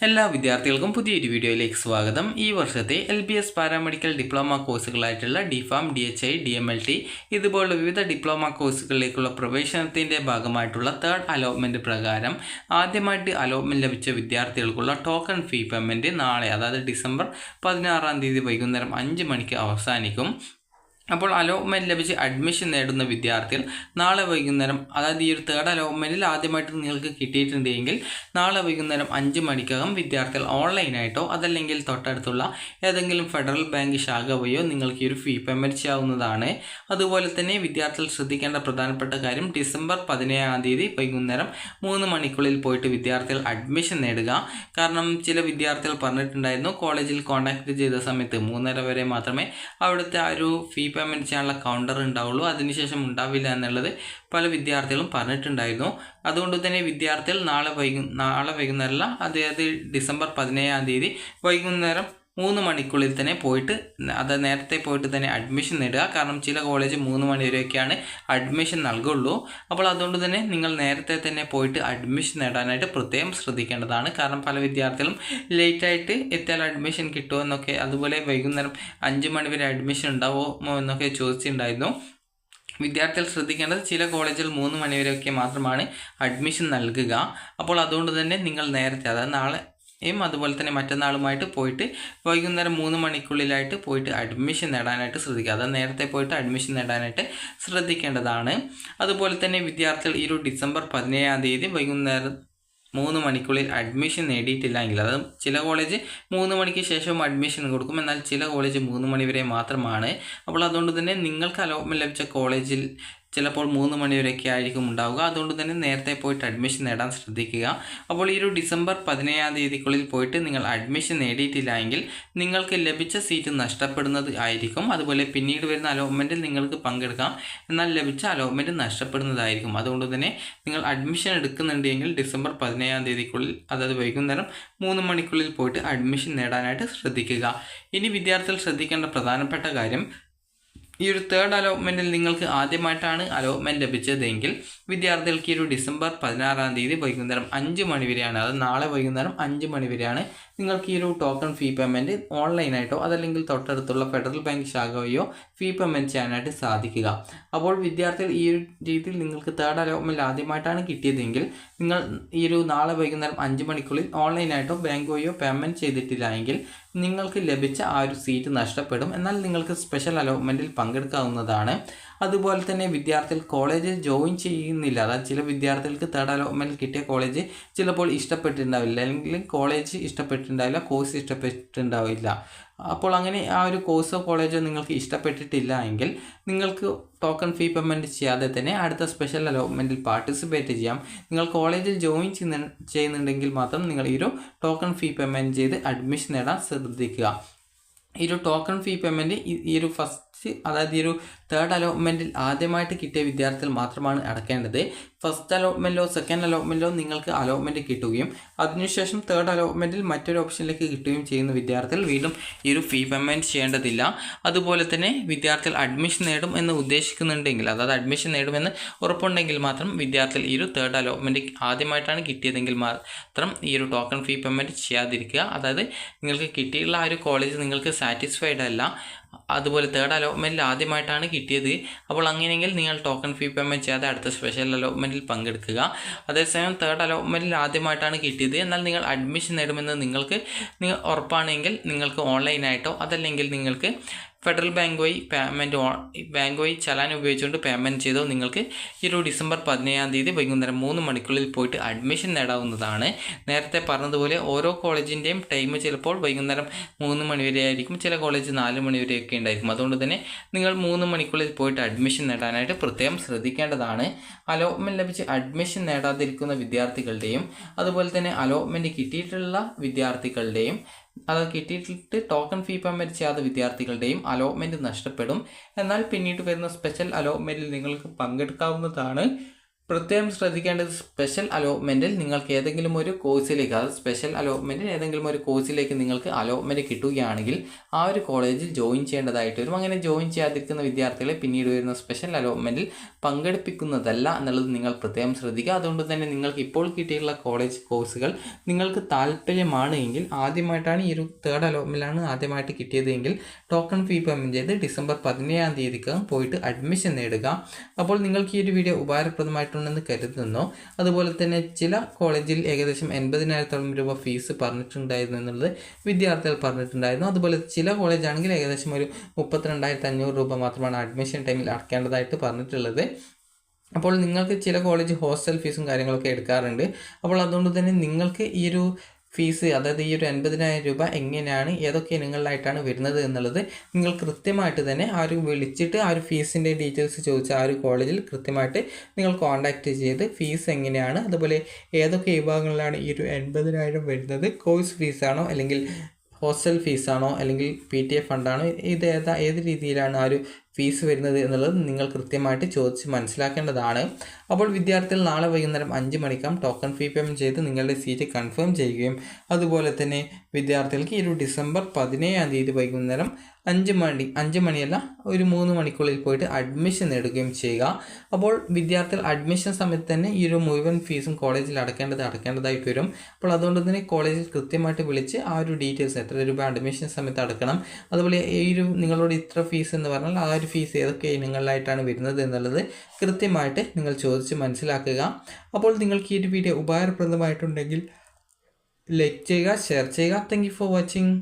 എല്ലാ വിദ്യാർത്ഥികൾക്കും പുതിയൊരു വീഡിയോയിലേക്ക് സ്വാഗതം. ഈ വർഷത്തെ LBS പാരാമെഡിക്കൽ ഡിപ്ലോമ കോഴ്സുകളായിട്ടുള്ള DPharm, DHI, DMLT ഇതുപോലുള്ള വിവിധ ഡിപ്ലോമ കോഴ്സുകളിലേക്കുള്ള പ്രവേശനത്തിൻ്റെ ഭാഗമായിട്ടുള്ള തേർഡ് അലോട്ട്മെൻറ്റ് പ്രകാരം ആദ്യമായിട്ട് അലോട്ട്മെൻറ്റ് ലഭിച്ച വിദ്യാർത്ഥികൾക്കുള്ള ടോക്കൺ ഫീ പേയ്മെൻറ്റ് നാളെ, അതായത് ഡിസംബർ 16 വൈകുന്നേരം 5 മണിക്ക് അവസാനിക്കും. അപ്പോൾ അലോട്ട്മെൻറ്റ് ലഭിച്ച് അഡ്മിഷൻ നേടുന്ന വിദ്യാർത്ഥികൾ നാളെ വൈകുന്നേരം, അതായത് ഈ ഒരു തേർഡ് അലോട്ട്മെൻറ്റിൽ ആദ്യമായിട്ട് നിങ്ങൾക്ക് കിട്ടിയിട്ടുണ്ടെങ്കിൽ നാളെ വൈകുന്നേരം 5 മണിക്കകം വിദ്യാർത്ഥികൾ ഓൺലൈനായിട്ടോ അതല്ലെങ്കിൽ തൊട്ടടുത്തുള്ള ഏതെങ്കിലും ഫെഡറൽ ബാങ്ക് ശാഖ വഴിയോ നിങ്ങൾക്ക് ഈ ഒരു ഫീ പേയ്മെൻറ്റ് ചെയ്യാവുന്നതാണ്. അതുപോലെ തന്നെ വിദ്യാർത്ഥികൾ ശ്രദ്ധിക്കേണ്ട പ്രധാനപ്പെട്ട കാര്യം, ഡിസംബർ 17 വൈകുന്നേരം 3 മണിക്കുള്ളിൽ പോയിട്ട് വിദ്യാർത്ഥികൾ അഡ്മിഷൻ നേടുക. കാരണം ചില വിദ്യാർത്ഥികൾ പറഞ്ഞിട്ടുണ്ടായിരുന്നു, കോളേജിൽ കോൺടാക്ട് ചെയ്ത സമയത്ത് 3:30 വരെ മാത്രമേ അവിടുത്തെ ആ ഒരു ഫീ പേയ്മെൻറ്റ് ചെയ്യാനുള്ള കൗണ്ടർ ഉണ്ടാവുള്ളൂ, അതിനുശേഷം ഉണ്ടാവില്ല എന്നുള്ളത് പല വിദ്യാർത്ഥികളും പറഞ്ഞിട്ടുണ്ടായിരുന്നു. അതുകൊണ്ട് തന്നെ വിദ്യാർത്ഥികൾ നാളെ വൈകുന്നേരമല്ല, അതായത് ഡിസംബർ 17 വൈകുന്നേരം 3 മണിക്കുള്ളിൽ തന്നെ പോയിട്ട്, അത് നേരത്തെ പോയിട്ട് തന്നെ അഡ്മിഷൻ നേടുക. കാരണം ചില കോളേജ് 3 മണി വരെയൊക്കെയാണ് അഡ്മിഷൻ നൽകുള്ളൂ. അപ്പോൾ അതുകൊണ്ട് തന്നെ നിങ്ങൾ നേരത്തെ തന്നെ പോയിട്ട് അഡ്മിഷൻ നേടാനായിട്ട് പ്രത്യേകം ശ്രദ്ധിക്കേണ്ടതാണ്. കാരണം പല വിദ്യാർത്ഥികളും ലേറ്റായിട്ട് എത്തിയാൽ അഡ്മിഷൻ കിട്ടുമോ എന്നൊക്കെ, അതുപോലെ വൈകുന്നേരം 5 മണി വരെ അഡ്മിഷൻ ഉണ്ടാവുമോ എന്നൊക്കെ ചോദിച്ചിട്ടുണ്ടായിരുന്നു. വിദ്യാർത്ഥികൾ ശ്രദ്ധിക്കേണ്ടത്, ചില കോളേജുകൾ 3 മണി വരെയൊക്കെ മാത്രമാണ് അഡ്മിഷൻ നൽകുക. അപ്പോൾ അതുകൊണ്ട് തന്നെ നിങ്ങൾ നേരത്തെ, അതായത് നാളെ അതുപോലെ തന്നെ മറ്റന്നാളുമായിട്ട് പോയിട്ട് വൈകുന്നേരം 3 മണിക്കുള്ളിലായിട്ട് പോയിട്ട് അഡ്മിഷൻ നേടാനായിട്ട് ശ്രദ്ധിക്കുക. അത് നേരത്തെ പോയിട്ട് അഡ്മിഷൻ നേടാനായിട്ട് ശ്രദ്ധിക്കേണ്ടതാണ്. അതുപോലെ തന്നെ വിദ്യാർത്ഥികൾ ഈ ഒരു ഡിസംബർ 17 വൈകുന്നേരം 3 മണിക്കുള്ളിൽ അഡ്മിഷൻ നേടിയിട്ടില്ലെങ്കിൽ, അത് ചില കോളേജ് 3 മണിക്ക് ശേഷവും അഡ്മിഷൻ കൊടുക്കും, എന്നാൽ ചില കോളേജ് 3 മണി വരെ മാത്രമാണ്. അപ്പോൾ അതുകൊണ്ട് തന്നെ നിങ്ങൾക്ക് അലോട്ട്മെൻറ്റ് ലഭിച്ച കോളേജിൽ ചിലപ്പോൾ 3 മണി വരെയൊക്കെ ആയിരിക്കും ഉണ്ടാവുക. അതുകൊണ്ട് തന്നെ നേരത്തെ പോയിട്ട് അഡ്മിഷൻ നേടാൻ ശ്രദ്ധിക്കുക. അപ്പോൾ ഈ ഒരു ഡിസംബർ 17 പോയിട്ട് നിങ്ങൾ അഡ്മിഷൻ നേടിയിട്ടില്ല എങ്കിൽ നിങ്ങൾക്ക് ലഭിച്ച സീറ്റ് നഷ്ടപ്പെടുന്നത് ആയിരിക്കും. അതുപോലെ പിന്നീട് വരുന്ന അലോട്ട്മെൻറ്റിൽ നിങ്ങൾക്ക് പങ്കെടുക്കാം, എന്നാൽ ലഭിച്ച അലോട്ട്മെൻറ്റ് നഷ്ടപ്പെടുന്നതായിരിക്കും. അതുകൊണ്ട് തന്നെ നിങ്ങൾ അഡ്മിഷൻ എടുക്കുന്നുണ്ടെങ്കിൽ ഡിസംബർ 17 അതായത് വൈകുന്നേരം 3 മണിക്കുള്ളിൽ പോയിട്ട് അഡ്മിഷൻ നേടാനായിട്ട് ശ്രദ്ധിക്കുക. ഇനി വിദ്യാർത്ഥികൾ ശ്രദ്ധിക്കേണ്ട പ്രധാനപ്പെട്ട കാര്യം, ഈ ഒരു തേർഡ് അലോട്ട്മെൻറ്റിൽ നിങ്ങൾക്ക് ആദ്യമായിട്ടാണ് അലോട്ട്മെൻറ്റ് ലഭിച്ചതെങ്കിൽ വിദ്യാർത്ഥികൾക്ക് ഈ ഒരു ഡിസംബർ 16 വൈകുന്നേരം 5 മണി വരെയാണ്, അത് നാളെ വൈകുന്നേരം 5 മണി വരെയാണ് നിങ്ങൾക്ക് ഈ ഒരു ടോക്കൺ ഫീ പേയ്മെൻറ്റ് ഓൺലൈനായിട്ടോ അതല്ലെങ്കിൽ തൊട്ടടുത്തുള്ള ഫെഡറൽ ബാങ്ക് ശാഖ വഴിയോ ഫീ പേയ്മെൻറ്റ് ചെയ്യാനായിട്ട് സാധിക്കുക. അപ്പോൾ വിദ്യാർത്ഥികൾ ഈ ഒരു രീതിയിൽ നിങ്ങൾക്ക് തേർഡ് അലോട്ട്മെൻറ്റ് ആദ്യമായിട്ടാണ് കിട്ടിയതെങ്കിൽ നിങ്ങൾ ഈ ഒരു നാളെ വൈകുന്നേരം 5 മണിക്കുള്ളിൽ ഓൺലൈനായിട്ടോ ബാങ്ക് വഴിയോ പേയ്മെൻറ്റ് ചെയ്തിട്ടില്ല എങ്കിൽ നിങ്ങൾക്ക് ലഭിച്ച ആ ഒരു സീറ്റ് നഷ്ടപ്പെടും. എന്നാൽ നിങ്ങൾക്ക് സ്പെഷ്യൽ അലോട്ട്മെൻറ്റിൽ പങ്കെടുക്കാവുന്നതാണ്. അതുപോലെ തന്നെ വിദ്യാർത്ഥികൾ കോളേജിൽ ജോയിൻ ചെയ്യുന്നില്ല, അതായത് ചില വിദ്യാർത്ഥികൾക്ക് തേർഡ് അലോട്ട്മെൻറ്റിൽ കിട്ടിയ കോളേജ് ചിലപ്പോൾ ഇഷ്ടപ്പെട്ടിട്ടുണ്ടാവില്ല, അല്ലെങ്കിൽ കോളേജ് ഇഷ്ടപ്പെട്ടിട്ടുണ്ടാവില്ല, കോഴ്സ് ഇഷ്ടപ്പെട്ടിട്ടുണ്ടാവില്ല. അപ്പോൾ അങ്ങനെ ആ ഒരു കോഴ്സോ കോളേജോ നിങ്ങൾക്ക് ഇഷ്ടപ്പെട്ടിട്ടില്ല എങ്കിൽ നിങ്ങൾക്ക് ടോക്കൺ ഫീ പേയ്മെൻറ്റ് ചെയ്യാതെ തന്നെ അടുത്ത സ്പെഷ്യൽ അലോട്ട്മെൻറ്റിൽ പാർട്ടിസിപ്പേറ്റ് ചെയ്യാം. നിങ്ങൾ കോളേജിൽ ജോയിൻ ചെയ്യുന്നുണ്ടെങ്കിൽ മാത്രം നിങ്ങൾ ഈ ഒരു ടോക്കൺ ഫീ പേയ്മെൻറ്റ് ചെയ്ത് അഡ്മിഷൻ നേടാൻ ശ്രദ്ധിക്കുക. ഈ ഒരു ടോക്കൺ ഫീ പേയ്മെൻറ്റ് ഈ ഒരു അതായത് ഈ ഒരു തേർഡ് അലോട്ട്മെൻറ്റിൽ ആദ്യമായിട്ട് കിട്ടിയ വിദ്യാർത്ഥികൾ മാത്രമാണ് അടക്കേണ്ടത്. ഫസ്റ്റ് അലോട്ട്മെൻറ്റിലോ സെക്കൻഡ് അലോട്ട്മെൻറ്റിലോ നിങ്ങൾക്ക് അലോട്ട്മെൻറ്റ് കിട്ടുകയും അതിനുശേഷം തേർഡ് അലോട്ട്മെൻറ്റിൽ മറ്റൊരു ഓപ്ഷനിലേക്ക് കിട്ടുകയും ചെയ്യുന്ന വിദ്യാർത്ഥികൾ വീണ്ടും ഈ ഒരു ഫീ പേയ്മെൻറ്റ് ചെയ്യേണ്ടതില്ല. അതുപോലെ തന്നെ വിദ്യാർത്ഥികൾ അഡ്മിഷൻ നേടും എന്ന് ഉദ്ദേശിക്കുന്നുണ്ടെങ്കിൽ, അതായത് അഡ്മിഷൻ നേടുമെന്ന് ഉറപ്പുണ്ടെങ്കിൽ മാത്രം വിദ്യാർത്ഥികൾ ഈ ഒരു തേർഡ് അലോട്ട്മെൻറ്റ് ആദ്യമായിട്ടാണ് കിട്ടിയതെങ്കിൽ മാത്രം ഈ ഒരു ടോക്കൺ ഫീ പേയ്മെൻറ്റ് ചെയ്യാതിരിക്കുക. അതായത് നിങ്ങൾക്ക് കിട്ടിയുള്ള ആ ഒരു കോളേജ് നിങ്ങൾക്ക് സാറ്റിസ്ഫൈഡ് അല്ല, അതുപോലെ തേർഡ് അലോട്ട്മെൻറ്റിൽ ആദ്യമായിട്ടാണ് കിട്ടിയത്, അപ്പോൾ അങ്ങനെയെങ്കിൽ നിങ്ങൾ ടോക്കൺ ഫീ പേയ്മെൻറ്റ് ചെയ്യാതെ അടുത്ത സ്പെഷ്യൽ അലോട്ട്മെൻറ്റിൽ പങ്കെടുക്കുക. അതേസമയം തേർഡ് അലോട്ട്മെൻറ്റിൽ ആദ്യമായിട്ടാണ് കിട്ടിയത്, എന്നാൽ നിങ്ങൾ അഡ്മിഷൻ നേടുമെന്ന് നിങ്ങൾ ഉറപ്പാണെങ്കിൽ നിങ്ങൾക്ക് ഓൺലൈനായിട്ടോ അതല്ലെങ്കിൽ നിങ്ങൾക്ക് ഫെഡറൽ ബാങ്ക് വഴി ചലാൻ ഉപയോഗിച്ചുകൊണ്ട് പേയ്മെൻറ്റ് ചെയ്തോ നിങ്ങൾക്ക് ഈ ഒരു ഡിസംബർ 17 വൈകുന്നേരം 3 മണിക്കുള്ളിൽ പോയിട്ട് അഡ്മിഷൻ നേടാവുന്നതാണ്. നേരത്തെ പറഞ്ഞതുപോലെ ഓരോ കോളേജിൻ്റെയും ടൈം ചിലപ്പോൾ വൈകുന്നേരം 3 മണി വരെ ആയിരിക്കും, ചില കോളേജ് 4 മണി വരെയൊക്കെ ഉണ്ടായിരിക്കും. അതുകൊണ്ട് തന്നെ നിങ്ങൾ 3 മണിക്കുള്ളിൽ പോയിട്ട് അഡ്മിഷൻ നേടാനായിട്ട് പ്രത്യേകം ശ്രദ്ധിക്കേണ്ടതാണ്. അലോട്ട്മെൻറ്റ് ലഭിച്ച് അഡ്മിഷൻ നേടാതിരിക്കുന്ന വിദ്യാർത്ഥികളുടെയും അതുപോലെ തന്നെ അലോട്ട്മെൻറ്റ് കിട്ടിയിട്ടുള്ള വിദ്യാർത്ഥികളുടെയും, അത് കിട്ടിയിട്ട് ടോക്കൺ ഫീ പേയ്മെൻറ്റ് ചെയ്യാത്ത വിദ്യാർത്ഥികളുടെയും അലോട്ട്മെൻറ്റ് നഷ്ടപ്പെടും. എന്നാൽ പിന്നീട് വരുന്ന സ്പെഷ്യൽ അലോട്ട്മെൻറ്റിൽ നിങ്ങൾക്ക് പങ്കെടുക്കാവുന്നതാണ്. പ്രത്യേകം ശ്രദ്ധിക്കേണ്ടത്, സ്പെഷ്യൽ അലോട്ട്മെൻറ്റിൽ നിങ്ങൾക്ക് ഏതെങ്കിലും ഒരു കോഴ്സിലേക്ക്, അതായത് സ്പെഷ്യൽ അലോട്ട്മെൻറ്റിൽ ഏതെങ്കിലും ഒരു കോഴ്സിലേക്ക് നിങ്ങൾക്ക് അലോട്ട്മെൻറ്റ് കിട്ടുകയാണെങ്കിൽ ആ ഒരു കോളേജിൽ ജോയിൻ ചെയ്യേണ്ടതായിട്ട് വരും. അങ്ങനെ ജോയിൻ ചെയ്യാതിരിക്കുന്ന വിദ്യാർത്ഥികളെ പിന്നീട് വരുന്ന സ്പെഷ്യൽ അലോട്ട്മെൻറ്റിൽ പങ്കെടുപ്പിക്കുന്നതല്ല എന്നുള്ളത് നിങ്ങൾ പ്രത്യേകം ശ്രദ്ധിക്കുക. അതുകൊണ്ട് തന്നെ നിങ്ങൾക്ക് ഇപ്പോൾ കിട്ടിയിട്ടുള്ള കോളേജ് കോഴ്സുകൾ നിങ്ങൾക്ക് താല്പര്യമാണ് എങ്കിൽ, ആദ്യമായിട്ടാണ് ഈ ഒരു തേർഡ് അലോട്ട്മെൻറ്റിലാണ് ആദ്യമായിട്ട് കിട്ടിയത് എങ്കിൽ ടോക്കൺ ഫീ പേയ്മെൻറ്റ് ചെയ്ത് ഡിസംബർ 17-ാം തീയതിക്കകം പോയിട്ട് അഡ്മിഷൻ നേടുക. അപ്പോൾ നിങ്ങൾക്ക് ഈ ഒരു വീഡിയോ ഉപകാരപ്രദമായിട്ടുണ്ടെന്ന് കരുതുന്നു. അതുപോലെ തന്നെ ചില കോളേജിൽ ഏകദേശം 80,000-ഓളം രൂപ ഫീസ് പറഞ്ഞിട്ടുണ്ടായിരുന്നു എന്നുള്ളത് വിദ്യാർത്ഥികൾ പറഞ്ഞിട്ടുണ്ടായിരുന്നു. അതുപോലെ ചില കോളേജാണെങ്കിൽ ഏകദേശം ഒരു 32,500 രൂപ മാത്രമാണ് അഡ്മിഷൻ ടൈമിൽ അടയ്ക്കേണ്ടതായിട്ട് പറഞ്ഞിട്ടുള്ളത്. അപ്പോൾ നിങ്ങൾക്ക് ചില കോളേജ് ഹോസ്റ്റൽ ഫീസും കാര്യങ്ങളൊക്കെ എടുക്കാറുണ്ട്. അപ്പോൾ അതുകൊണ്ട് തന്നെ നിങ്ങൾക്ക് ഈ ഒരു ഫീസ്, അതായത് ഈ ഒരു 80,000 രൂപ എങ്ങനെയാണ്, ഏതൊക്കെ ഇനങ്ങളിലായിട്ടാണ് വരുന്നത് എന്നുള്ളത് നിങ്ങൾ കൃത്യമായിട്ട് തന്നെ ആ ഒരു വിളിച്ചിട്ട് ആ ഒരു ഫീസിൻ്റെ ഡീറ്റെയിൽസ് ചോദിച്ച ആ ഒരു കോളേജിൽ കൃത്യമായിട്ട് നിങ്ങൾ കോൺടാക്റ്റ് ചെയ്ത് ഫീസ് എങ്ങനെയാണ്, അതുപോലെ ഏതൊക്കെ വിഭാഗങ്ങളിലാണ് ഈ ഒരു 80,000 വരുന്നത്, കോഴ്സ് ഫീസാണോ അല്ലെങ്കിൽ ഹോസ്റ്റൽ ഫീസാണോ അല്ലെങ്കിൽ PTA ഫണ്ടാണോ, ഏത് രീതിയിലാണ് ആ ഒരു ഫീസ് വരുന്നത് എന്നുള്ളത് നിങ്ങൾ കൃത്യമായിട്ട് ചോദിച്ച് മനസ്സിലാക്കേണ്ടതാണ്. അപ്പോൾ വിദ്യാർത്ഥികൾ നാളെ വൈകുന്നേരം 5 മണിക്കാം ടോക്കൺ ഫീ പേയ്മെൻറ്റ് ചെയ്ത് നിങ്ങളുടെ സീറ്റ് കൺഫേം ചെയ്യുകയും അതുപോലെ തന്നെ വിദ്യാർത്ഥികൾക്ക് ഈ ഒരു ഡിസംബർ 17-ാം തീയതി വൈകുന്നേരം 5 മണിയല്ല, ഒരു 3 മണിക്കുള്ളിൽ പോയിട്ട് അഡ്മിഷൻ നേടുകയും ചെയ്യുക. അപ്പോൾ വിദ്യാർത്ഥികൾ അഡ്മിഷൻ സമയത്ത് തന്നെ ഈ ഒരു മുഴുവൻ ഫീസും കോളേജിൽ അടക്കേണ്ടതായിട്ട് വരും. അപ്പോൾ അതുകൊണ്ട് തന്നെ കോളേജിൽ കൃത്യമായിട്ട് വിളിച്ച് ആ ഒരു ഡീറ്റെയിൽസ്, എത്ര രൂപ അഡ്മിഷൻ സമയത്ത് അടക്കണം, അതുപോലെ ഈ ഒരു നിങ്ങളോട് ഇത്ര ഫീസ് എന്ന് പറഞ്ഞാൽ ആ ഒരു ഫീസ് ഏതൊക്കെ ഇനങ്ങളിലായിട്ടാണ് വരുന്നത് എന്നുള്ളത് കൃത്യമായിട്ട് നിങ്ങൾ ചോദിച്ച് മനസ്സിലാക്കുക. അപ്പോൾ നിങ്ങൾക്ക് ഈ ഒരു വീഡിയോ ഉപകാരപ്രദമായിട്ടുണ്ടെങ്കിൽ ലൈക്ക് ചെയ്യുക, ഷെയർ ചെയ്യുക. Thank you for watching.